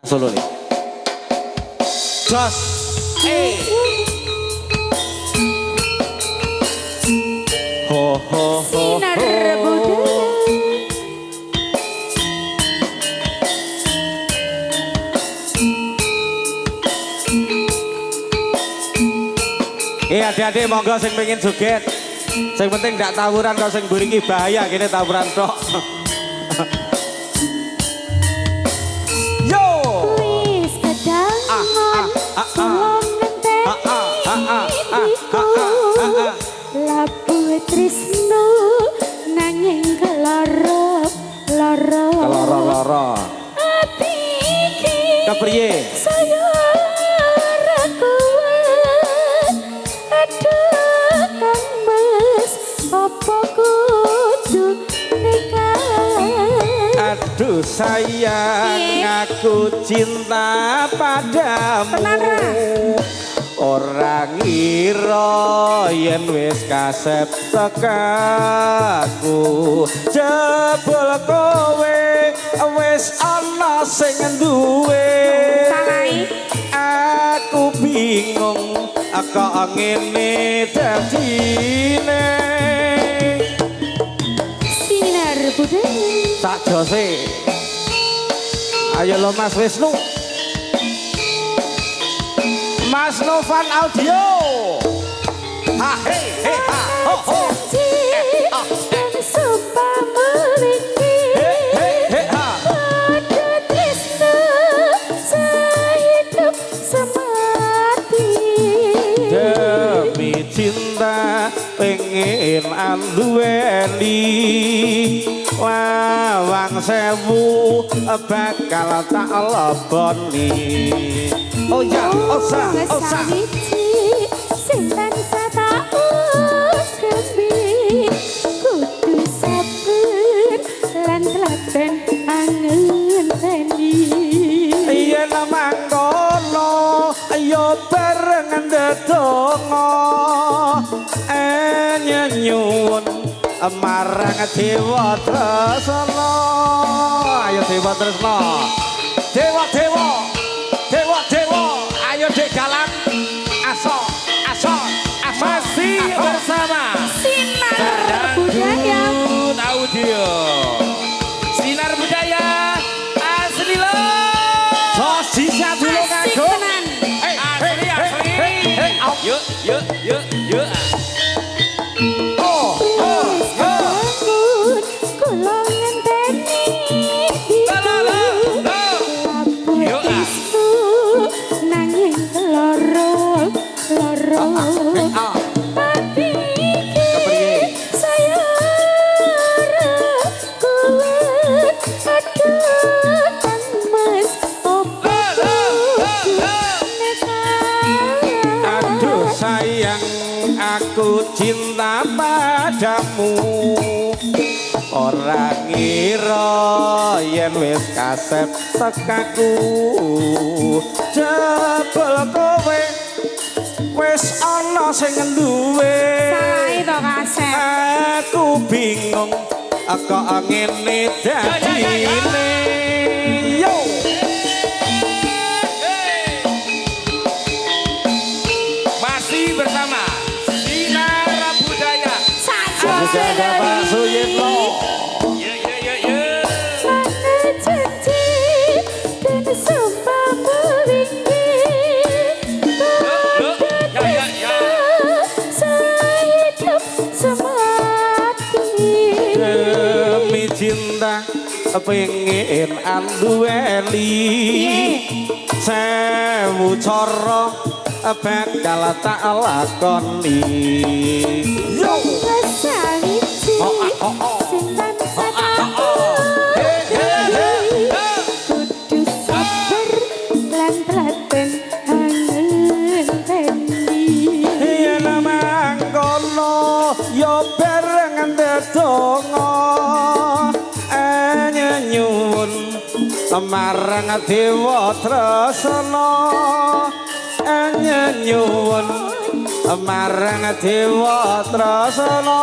Solo nih. Jos. Ho ho ho. Sinar budaya. Adik-adik monggo sing pengen joget. Sing penting ndak tawuran kok sing buringi bahaya kene tawuran tok. Yo. Wis kedangan tulung ngenteni labu tresno nanging keloro Keloro-loro. ati iki Kepriye? saya ora kuat aduh kang mas apa kudu nikah. Aduh sayang aku cinta padamu. Orang ngira yen wis kasep tekaku jebul kowe wis ana sing duwe. Aku bingung kok ngene dadine. Sinar budaya. Tak jose. Ayo lo Mas Wisnu. Mas Novan Audio. Ha he he ha ho ho. Dan sumpah memiliki He he ha. pada tresno sehidup semati. Demi cinta pengen anduweni wawang sewu bakal tak leboni. Oh ya, osa. Sawiji sing tansah tak udepi kudu sabar lan telaten angenteni. Iya namang kono ayo bareng ndedonga nyuwun marang dewa tresna. Ayo dewa tresna. Dewa ayo dek jalan aso masih bersama Sinar budaya. Audio. Sinar budaya asli lo. Sos bisa dulu ngaku. Yuk. Oh. Kula ngenteni Yuk, isu nanging loro ati iki saya ora kuat aduh kang mas opo Aduh sayang aku cinta padamu. Ora ngira yen wis kasep tekaku jebul kowe wis ana sing duwe. salah to kasep. Aku bingung kok ngene dadine. Yo. Masih bersama Sinar Budaya. Jaga Pak Suyitno. Mana janji dan sumpah memiliki sehidup semati. Demi cinta pengen anduweni sewu cara bakal tak lakoni. Yo. Sawiji sing tansah tak kudu sabar lan telaten angenteni. Yen namang kono yo bareng ndedonga nyuwun marang dewa tresna nyuwun marang dewa tresna.